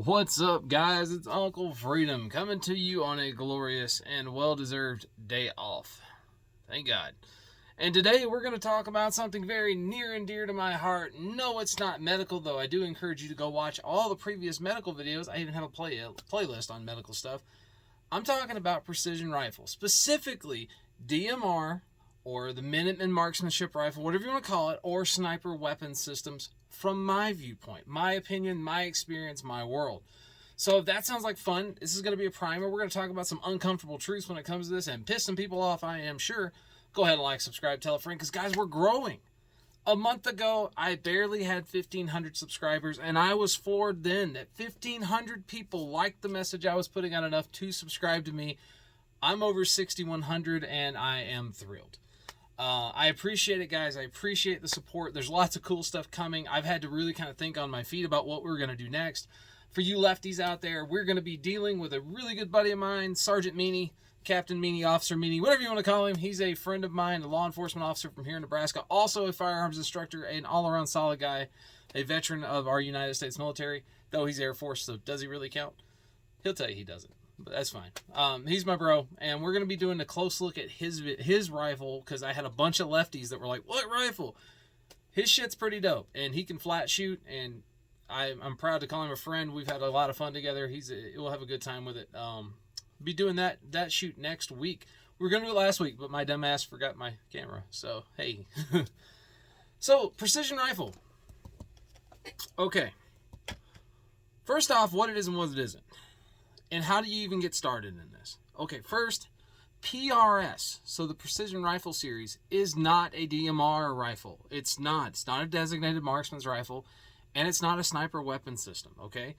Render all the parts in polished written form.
What's up, guys? It's Uncle Freedom coming to you on a glorious and well-deserved day off. Thank God. And today we're going to talk about something very near and dear to my heart. No, it's not medical, though I do encourage you to go watch all the previous medical videos. I even have a playlist on medical stuff. I'm talking about precision rifles, specifically DMR, or the Minuteman Marksman Rifle, whatever you want to call it, or sniper weapon systems from my viewpoint, my opinion, my experience, my world. So if that sounds like fun, this is going to be a primer. We're going to talk about some uncomfortable truths when it comes to this and piss some people off, I am sure. Go ahead and like, subscribe, tell a friend, because guys, we're growing. A month ago, I barely had 1,500 subscribers, and I was floored then that 1,500 people liked the message I was putting out enough to subscribe to me. I'm over 6,100, and I am thrilled. I appreciate it, guys. I appreciate the support. There's lots of cool stuff coming. I've had to really kind of think on my feet about what we're going to do next. For you lefties out there, we're going to be dealing with a really good buddy of mine, Sergeant Meany, Captain Meany, Officer Meany, whatever you want to call him. He's a friend of mine, a law enforcement officer from here in Nebraska, also a firearms instructor, an all-around solid guy, a veteran of our United States military, though he's Air Force, so does he really count? He'll tell you he doesn't. But that's fine. He's my bro, and we're going to be doing a close look at his rifle, because I had a bunch of lefties that were like, what rifle? His shit's pretty dope, and he can flat shoot, and I'm proud to call him a friend. We've had a lot of fun together. We'll have a good time with it. Be doing that shoot next week. We were going to do it last week, but my dumb ass forgot my camera, so hey. So, precision rifle. Okay. First off, what it is and what it isn't. And how do you even get started in this? Okay, first, PRS, so the Precision Rifle Series, is not a DMR rifle. It's not. It's not a designated marksman's rifle, and it's not a sniper weapon system, okay?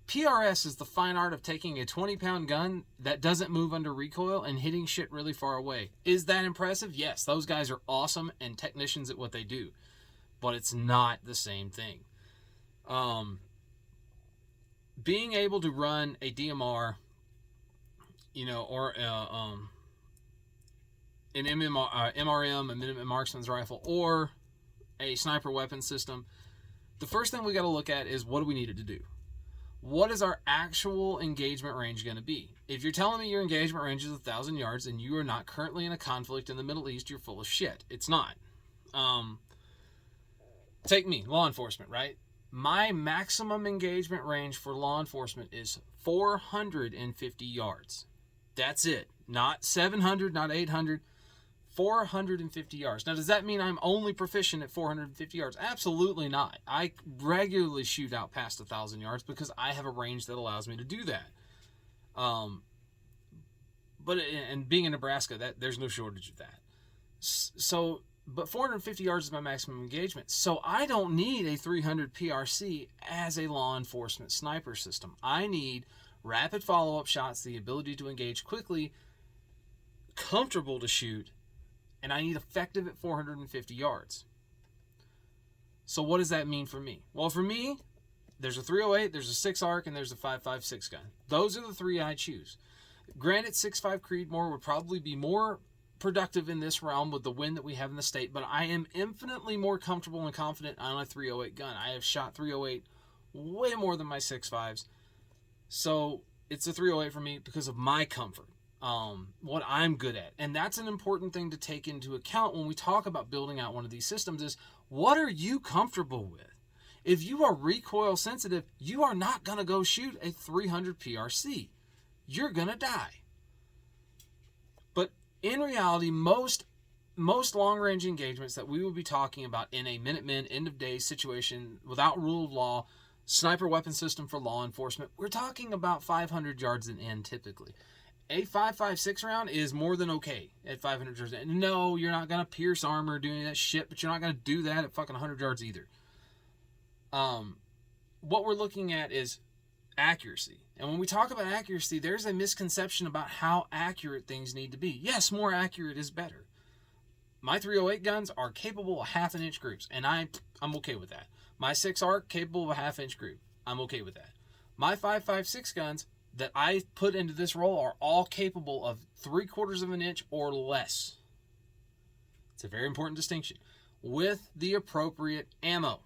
PRS is the fine art of taking a 20-pound gun that doesn't move under recoil and hitting shit really far away. Is that impressive? Yes, those guys are awesome and technicians at what they do, but it's not the same thing. Being able to run a DMR, or an MRM, a Minuteman Marksman's Rifle, or a sniper weapon system, the first thing we got to look at is, what do we need it to do? What is our actual engagement range going to be? If you're telling me your engagement range is 1,000 yards and you are not currently in a conflict in the Middle East, you're full of shit. It's not. Take me, law enforcement, right? My maximum engagement range for law enforcement is 450 yards. That's it. Not 700, not 800, 450 yards. Now, does that mean I'm only proficient at 450 yards? Absolutely not. I regularly shoot out past 1,000 yards because I have a range that allows me to do that. But being in Nebraska, there's no shortage of that. But 450 yards is my maximum engagement. So I don't need a 300 PRC as a law enforcement sniper system. I need rapid follow-up shots, the ability to engage quickly, comfortable to shoot, and I need effective at 450 yards. So what does that mean for me? Well, for me, there's a 308, there's a 6-ARC, and there's a 5.56 gun. Those are the three I choose. Granted, 6.5 Creedmoor would probably be more productive in this realm with the wind that we have in the state, but I am infinitely more comfortable and confident on a 308 gun. I have shot 308 way more than my 6.5s, so it's a 308 for me because of my comfort, what I'm good at. And that's an important thing to take into account when we talk about building out one of these systems is, what are you comfortable with? If you are recoil sensitive, you are not going to go shoot a 300 PRC. You're going to die. But in reality, most long-range engagements that we will be talking about in a Minuteman end-of-day situation without rule of law, sniper weapon system for law enforcement, we're talking about 500 yards in end typically. A 5.56 round is more than okay at 500 yards. No, you're not going to pierce armor doing that shit, but you're not going to do that at fucking 100 yards either. What we're looking at is accuracy. And when we talk about accuracy, there's a misconception about how accurate things need to be. Yes, more accurate is better. My 308 guns are capable of half-an-inch groups, and I'm okay with that. My 6-ARC, capable of a half-inch group. I'm okay with that. My 5.56 guns that I put into this role are all capable of 3/4 of an inch or less. It's a very important distinction. With the appropriate ammo.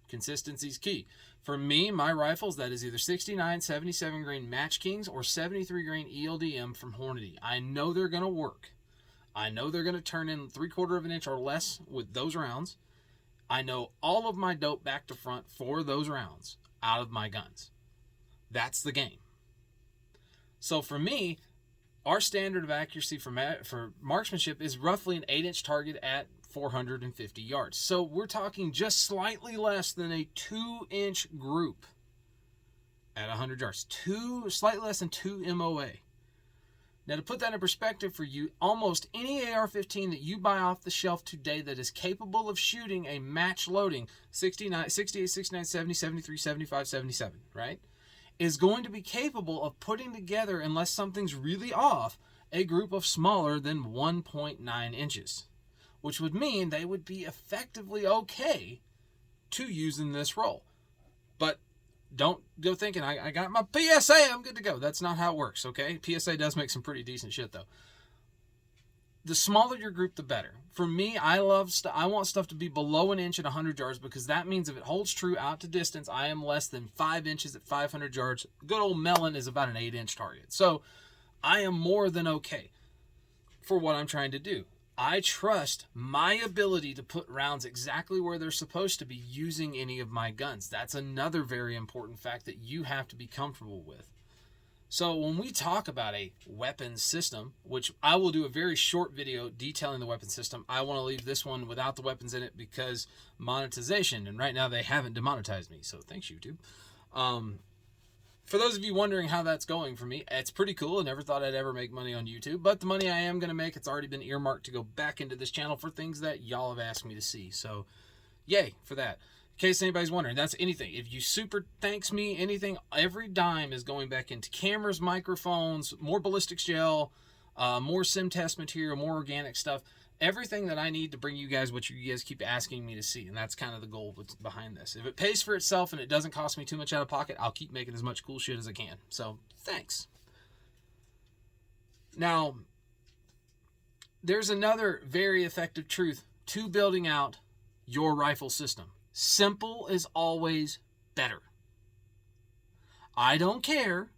Consistency is key. For me, my rifles, that is either 69, 77 grain Match Kings or 73 grain ELDM from Hornady. I know they're going to work. I know they're going to turn in 3/4 of an inch or less with those rounds. I know all of my dope back to front for those rounds out of my guns. That's the game. So for me, our standard of accuracy for marksmanship is roughly an 8-inch target at 450 yards. So we're talking just slightly less than a 2-inch group at 100 yards. Slightly less than 2 MOA. Now, to put that in perspective for you, almost any AR-15 that you buy off the shelf today that is capable of shooting a match loading 69, 68, 69, 70, 73, 75, 77, right, is going to be capable of putting together, unless something's really off, a group of smaller than 1.9 inches, which would mean they would be effectively okay to use in this role. But don't go thinking, I got my PSA, I'm good to go. That's not how it works, okay? PSA does make some pretty decent shit, though. The smaller your group, the better. For me, I want stuff to be below an inch at 100 yards, because that means if it holds true out to distance, I am less than 5 inches at 500 yards. Good old melon is about an 8-inch target. So I am more than okay for what I'm trying to do. I trust my ability to put rounds exactly where they're supposed to be using any of my guns. That's another very important fact that you have to be comfortable with. So when we talk about a weapons system, which I will do a very short video detailing the weapons system, I want to leave this one without the weapons in it because monetization, and right now they haven't demonetized me, so thanks YouTube. For those of you wondering how that's going for me, it's pretty cool. I never thought I'd ever make money on YouTube, but the money I am going to make, it's already been earmarked to go back into this channel for things that y'all have asked me to see. So, yay for that. In case anybody's wondering, that's anything. If you super thanks me, anything, every dime is going back into cameras, microphones, more ballistics gel, more sim test material, more organic stuff. Everything that I need to bring you guys what you guys keep asking me to see, and that's kind of the goal behind this. If it pays for itself and it doesn't cost me too much out of pocket, I'll keep making as much cool shit as I can. So, thanks. Now, there's another very effective truth to building out your rifle system. Simple is always better. I don't care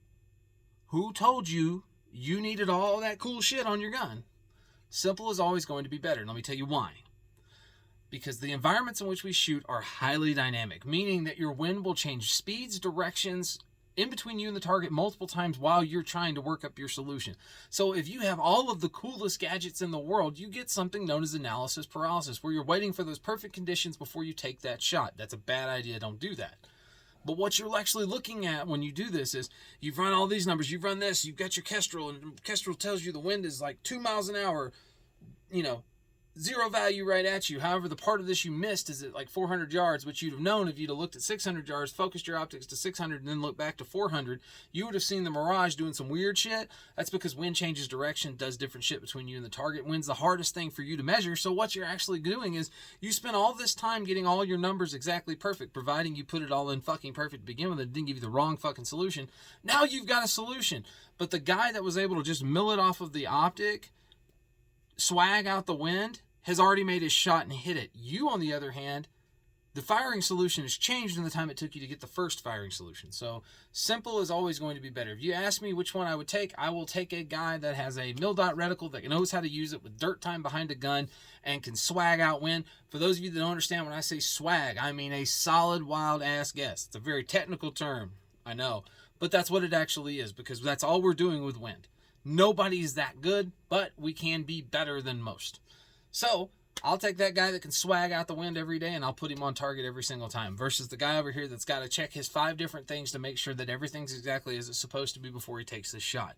who told you you needed all that cool shit on your gun. Simple is always going to be better. And let me tell you why. Because the environments in which we shoot are highly dynamic, meaning that your wind will change speeds, directions, in between you and the target multiple times while you're trying to work up your solution. So if you have all of the coolest gadgets in the world, you get something known as analysis paralysis, where you're waiting for those perfect conditions before you take that shot. That's a bad idea. Don't do that. But what you're actually looking at when you do this is you've run all these numbers, you've run this, you've got your Kestrel, and Kestrel tells you the wind is like 2 miles an hour, you know, zero value right at you. However, the part of this you missed is at like 400 yards, which you'd have known if you'd have looked at 600 yards, focused your optics to 600, and then looked back to 400. You would have seen the mirage doing some weird shit. That's because wind changes direction, does different shit between you and the target. Wind's the hardest thing for you to measure. So what you're actually doing is you spend all this time getting all your numbers exactly perfect, providing you put it all in fucking perfect to begin with and didn't give you the wrong fucking solution. Now you've got a solution. But the guy that was able to just mill it off of the optic, swag out the wind, has already made his shot and hit it. You, on the other hand, the firing solution has changed in the time it took you to get the first firing solution. So simple is always going to be better. If you ask me which one I would take, I will take a guy that has a mil-dot reticle that knows how to use it with dirt time behind a gun and can swag out wind. For those of you that don't understand, when I say swag, I mean a solid wild-ass guess. It's a very technical term, I know. But that's what it actually is, because that's all we're doing with wind. Nobody's that good, but we can be better than most. So I'll take that guy that can swag out the wind every day, and I'll put him on target every single time, versus the guy over here that's got to check his 5 different things to make sure that everything's exactly as it's supposed to be before he takes this shot.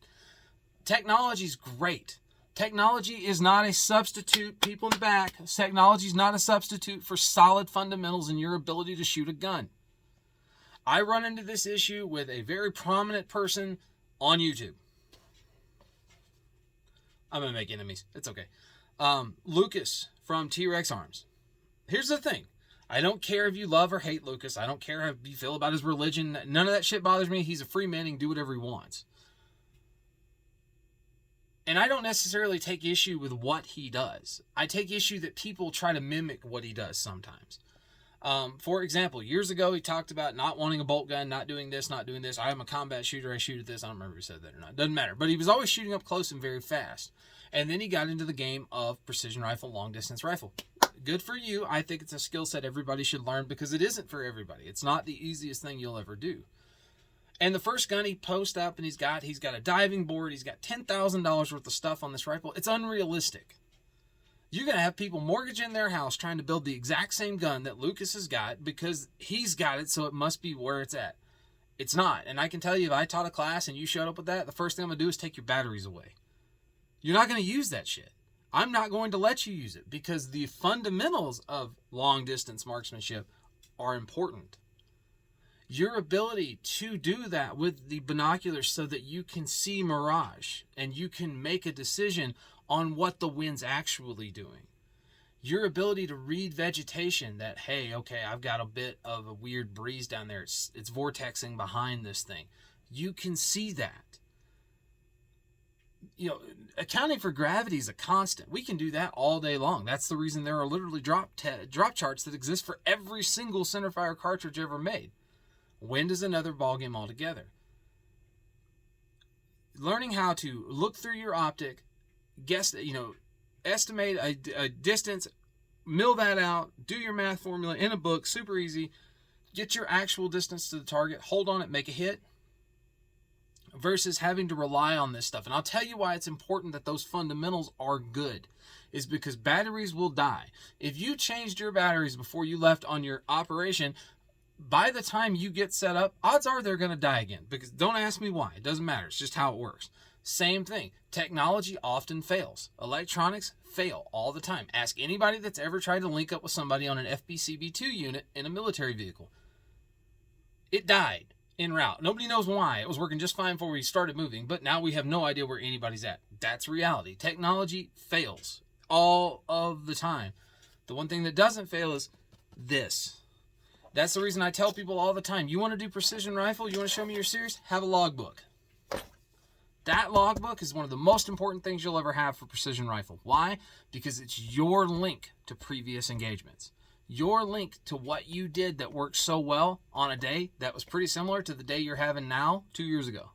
Technology's great. Technology is not a substitute, people in the back. Technology is not a substitute for solid fundamentals in your ability to shoot a gun. I run into this issue with a very prominent person on YouTube. I'm going to make enemies. It's okay. Lucas from T-Rex Arms. Here's the thing. I don't care if you love or hate Lucas. I don't care how you feel about his religion. None of that shit bothers me. He's a free man. He can do whatever he wants. And I don't necessarily take issue with what he does. I take issue that people try to mimic what he does sometimes. For example, years ago, he talked about not wanting a bolt gun, not doing this, not doing this. I am a combat shooter. I shoot at this. I don't remember if he said that or not. Doesn't matter. But he was always shooting up close and very fast. And then he got into the game of precision rifle, long distance rifle. Good for you. I think it's a skill set everybody should learn because it isn't for everybody. It's not the easiest thing you'll ever do. And the first gun he posts up, and he's got a diving board. He's got $10,000 worth of stuff on this rifle. It's unrealistic. You're going to have people mortgaging their house trying to build the exact same gun that Lucas has got because he's got it, so it must be where it's at. It's not. And I can tell you, if I taught a class and you showed up with that, the first thing I'm going to do is take your batteries away. You're not going to use that shit. I'm not going to let you use it because the fundamentals of long-distance marksmanship are important. Your ability to do that with the binoculars so that you can see mirage and you can make a decision on what the wind's actually doing. Your ability to read vegetation that, hey, okay, I've got a bit of a weird breeze down there. It's vortexing behind this thing. You can see that. You know, accounting for gravity is a constant. We can do that all day long. That's the reason there are literally drop charts that exist for every single centerfire cartridge ever made. Wind is another ballgame altogether. Learning how to look through your optic, estimate a distance, mill that out, do your math formula in a book, super easy. Get your actual distance to the target, hold on it, make a hit, versus having to rely on this stuff. And I'll tell you why it's important that those fundamentals are good, is because batteries will die. If you changed your batteries before you left on your operation, by the time you get set up, odds are they're going to die again. Because don't ask me why. It doesn't matter. It's just how it works. Same thing. Technology often fails. Electronics fail all the time. Ask anybody that's ever tried to link up with somebody on an FPCB2 unit in a military vehicle. It died en route. Nobody knows why. It was working just fine before we started moving, but now we have no idea where anybody's at. That's reality. Technology fails all of the time. The one thing that doesn't fail is this. That's the reason I tell people all the time, you want to do precision rifle? You want to show me you're serious? Have a logbook. That logbook is one of the most important things you'll ever have for precision rifle. Why? Because it's your link to previous engagements. Your link to what you did that worked so well on a day that was pretty similar to the day you're having now 2 years ago.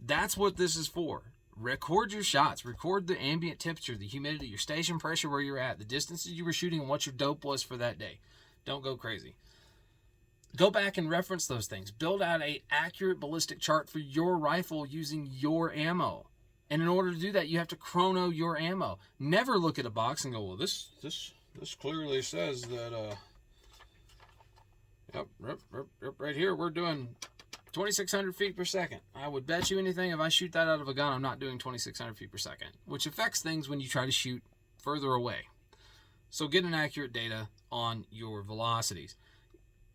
That's what this is for. Record your shots. Record the ambient temperature, the humidity, your station pressure, where you're at, the distances you were shooting, and what your dope was for that day. Don't go crazy. Go back and reference those things. Build out an accurate ballistic chart for your rifle using your ammo. And in order to do that, you have to chrono your ammo. Never look at a box and go, well, this clearly says that, right here, we're doing 2,600 feet per second. I would bet you anything if I shoot that out of a gun, I'm not doing 2,600 feet per second, which affects things when you try to shoot further away. So get an accurate data on your velocities.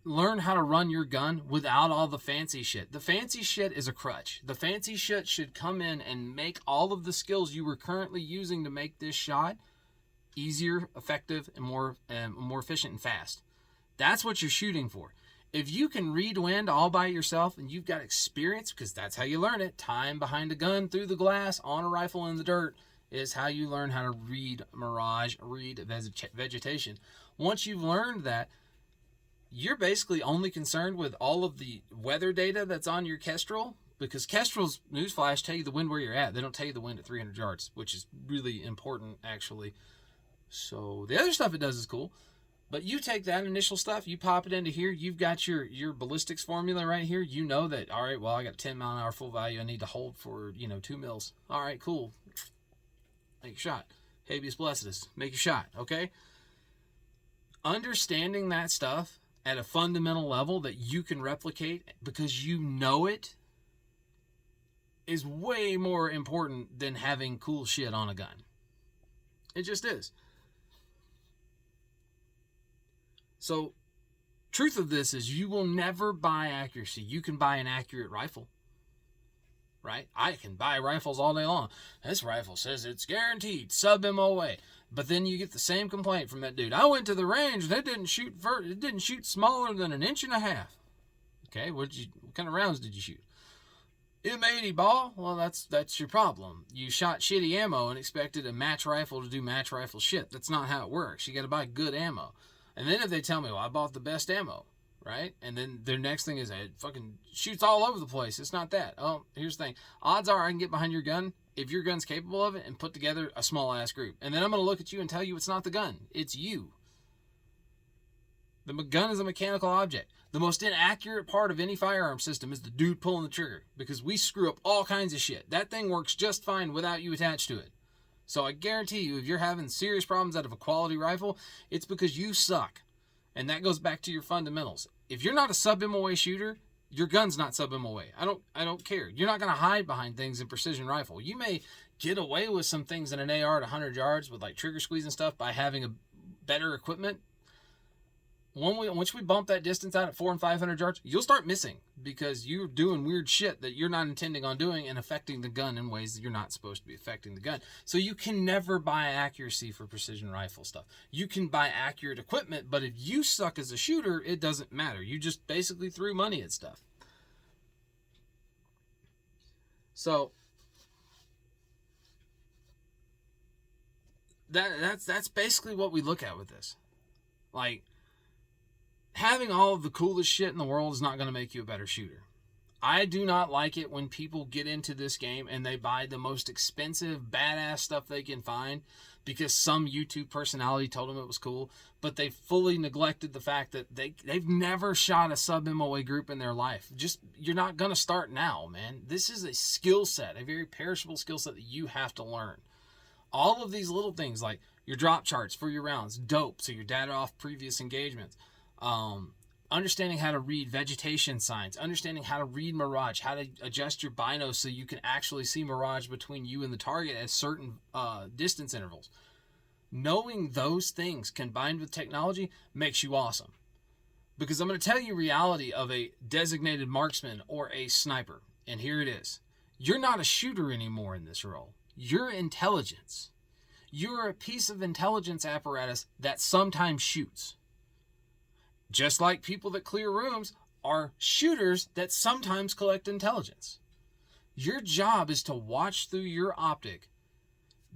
Learn how to run your gun without all the fancy shit. The fancy shit is a crutch. The fancy shit should come in and make all of the skills you were currently using to make this shot easier, effective, and more efficient and fast. That's what you're shooting for. If you can read wind all by yourself and you've got experience, because that's how you learn it, time behind a gun, through the glass, on a rifle in the dirt, is how you learn how to read mirage, read vegetation. Once you've learned that, you're basically only concerned with all of the weather data that's on your Kestrel, because Kestrel's, newsflash, tell you the wind where you're at. They don't tell you the wind at 300 yards, which is really important, actually. So the other stuff it does is cool. But you take that initial stuff, you pop it into here, you've got your ballistics formula right here. You know that, all right, well, I got a 10 mile an hour full value I need to hold for, 2 mils. All right, cool. Make your shot. Habeas blessedus. Make your shot, okay? Understanding that stuff at a fundamental level that you can replicate because you know it is way more important than having cool shit on a gun. It just is. So, truth of this is you will never buy accuracy. You can buy an accurate rifle, right? I can buy rifles all day long. This rifle says it's guaranteed, sub-MOA. But then you get the same complaint from that dude. I went to the range and it didn't shoot smaller than 1.5 inches. Okay, what kind of rounds did you shoot? M80 ball? Well, that's your problem. You shot shitty ammo and expected a match rifle to do match rifle shit. That's not how it works. You got to buy good ammo. And then if they tell me, well, I bought the best ammo, right? And then their next thing is it fucking shoots all over the place. It's not that. Oh, here's the thing. Odds are I can get behind your gun if your gun's capable of it and put together a small-ass group. And then I'm going to look at you and tell you it's not the gun. It's you. The gun is a mechanical object. The most inaccurate part of any firearm system is the dude pulling the trigger, because we screw up all kinds of shit. That thing works just fine without you attached to it. So I guarantee you, if you're having serious problems out of a quality rifle, it's because you suck. And that goes back to your fundamentals. If you're not a sub-MOA shooter, your gun's not sub-MOA. I don't care. You're not going to hide behind things in precision rifle. You may get away with some things in an AR at 100 yards with like trigger squeeze and stuff by having a better equipment. Once we bump that distance out at 400 and 500 yards, you'll start missing because you're doing weird shit that you're not intending on doing and affecting the gun in ways that you're not supposed to be affecting the gun. So you can never buy accuracy for precision rifle stuff. You can buy accurate equipment, but if you suck as a shooter, it doesn't matter. You just basically threw money at stuff. So that's basically what we look at with this. Like, having all of the coolest shit in the world is not going to make you a better shooter. I do not like it when people get into this game and they buy the most expensive, badass stuff they can find because some YouTube personality told them it was cool, but they fully neglected the fact that they've never shot a sub-MOA group in their life. Just, you're not going to start now, man. This is a skill set, a very perishable skill set that you have to learn. All of these little things like your drop charts for your rounds, dope, so your data off previous engagements. Understanding how to read vegetation signs, understanding how to read mirage, how to adjust your binos so you can actually see mirage between you and the target at certain distance intervals. Knowing those things combined with technology makes you awesome. Because I'm going to tell you reality of a designated marksman or a sniper. And here it is. You're not a shooter anymore in this role. You're intelligence. You're a piece of intelligence apparatus that sometimes shoots. Just like people that clear rooms are shooters that sometimes collect intelligence. Your job is to watch through your optic,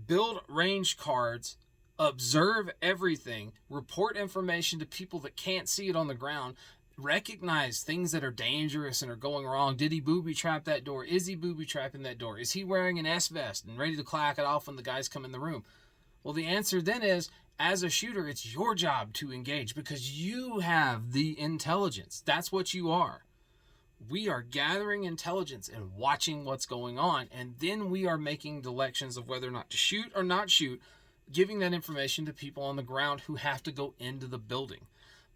build range cards, observe everything, report information to people that can't see it on the ground, recognize things that are dangerous and are going wrong. Did he booby trap that door? Is he booby trapping that door? Is he wearing an S-vest and ready to clack it off when the guys come in the room? Well, the answer then is, as a shooter, it's your job to engage because you have the intelligence. That's what you are. We are gathering intelligence and watching what's going on, and then we are making the elections of whether or not to shoot or not shoot, giving that information to people on the ground who have to go into the building.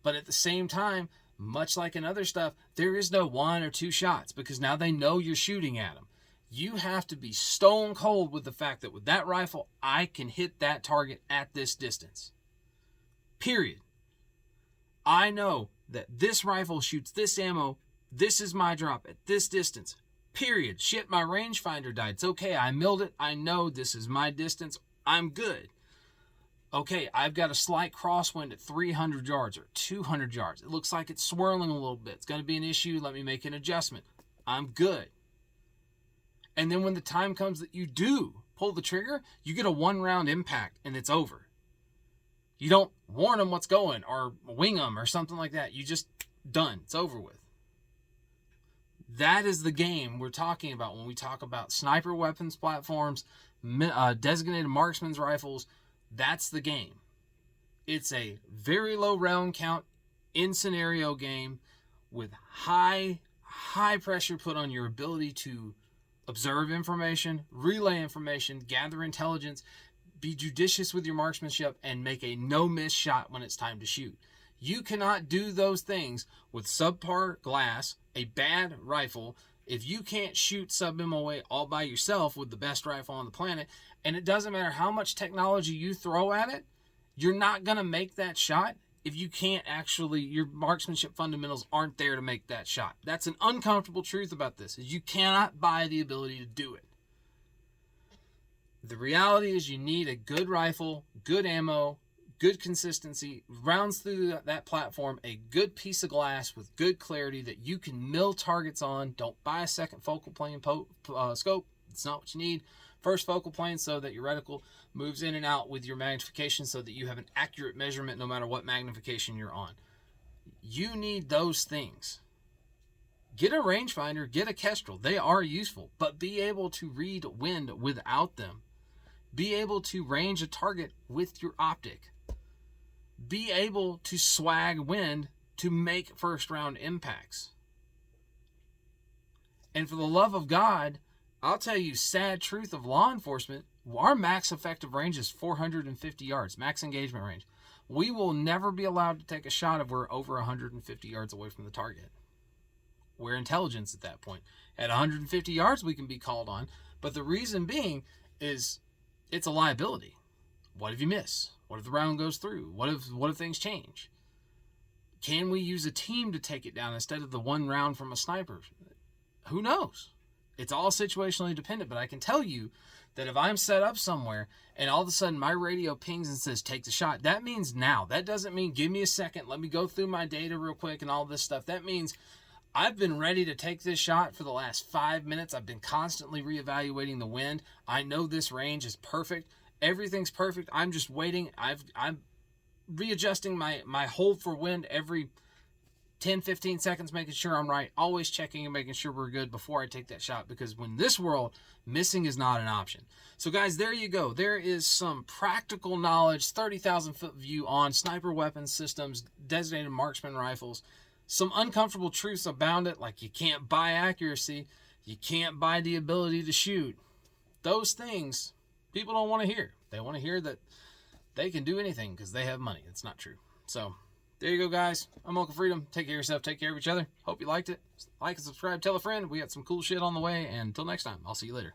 But at the same time, much like in other stuff, there is no one or two shots because now they know you're shooting at them. You have to be stone cold with the fact that with that rifle, I can hit that target at this distance. Period. I know that this rifle shoots this ammo. This is my drop at this distance. Period. Shit, my rangefinder died. It's okay. I milled it. I know this is my distance. I'm good. Okay, I've got a slight crosswind at 300 yards or 200 yards. It looks like it's swirling a little bit. It's going to be an issue. Let me make an adjustment. I'm good. And then when the time comes that you do pull the trigger, you get a one-round impact and it's over. You don't warn them what's going or wing them or something like that. You just done. It's over with. That is the game we're talking about when we talk about sniper weapons platforms, designated marksman's rifles. That's the game. It's a very low round count in scenario game with high pressure put on your ability to observe information, relay information, gather intelligence, be judicious with your marksmanship, and make a no-miss shot when it's time to shoot. You cannot do those things with subpar glass, a bad rifle, if you can't shoot sub-MOA all by yourself with the best rifle on the planet, and it doesn't matter how much technology you throw at it, you're not going to make that shot if you can't actually, your marksmanship fundamentals aren't there to make that shot. That's an uncomfortable truth about this, is you cannot buy the ability to do it. The reality is you need a good rifle, good ammo, good consistency, rounds through that platform, a good piece of glass with good clarity that you can mill targets on. Don't buy a second focal plane scope. It's not what you need. first focal plane so that your reticle moves in and out with your magnification so that you have an accurate measurement no matter what magnification you're on. You need those things. Get a rangefinder, get a Kestrel. They are useful, but be able to read wind without them. Be able to range a target with your optic. Be able to swag wind to make first round impacts. And for the love of God, I'll tell you, sad truth of law enforcement, our max effective range is 450 yards, max engagement range. We will never be allowed to take a shot if we're over 150 yards away from the target. We're intelligence at that point. At 150 yards, we can be called on. But the reason being is it's a liability. What if you miss? What if the round goes through? What if things change? Can we use a team to take it down instead of the one round from a sniper? Who knows? It's all situationally dependent, but I can tell you that if I'm set up somewhere and all of a sudden my radio pings and says, take the shot, that means now. That doesn't mean give me a second, let me go through my data real quick and all this stuff. That means I've been ready to take this shot for the last 5 minutes. I've been constantly reevaluating the wind. I know this range is perfect. Everything's perfect. I'm just waiting. I'm readjusting my hold for wind every 10, 15 seconds, making sure I'm right. Always checking and making sure we're good before I take that shot, because in this world, missing is not an option. So guys, there you go. There is some practical knowledge, 30,000 foot view on sniper weapons systems, designated marksman rifles. Some uncomfortable truths abound it, like you can't buy accuracy, you can't buy the ability to shoot. Those things people don't want to hear. They want to hear that they can do anything because they have money. It's not true. So there you go, guys. I'm Uncle Freedom. Take care of yourself. Take care of each other. Hope you liked it. Like and subscribe. Tell a friend. We got some cool shit on the way. And until next time, I'll see you later.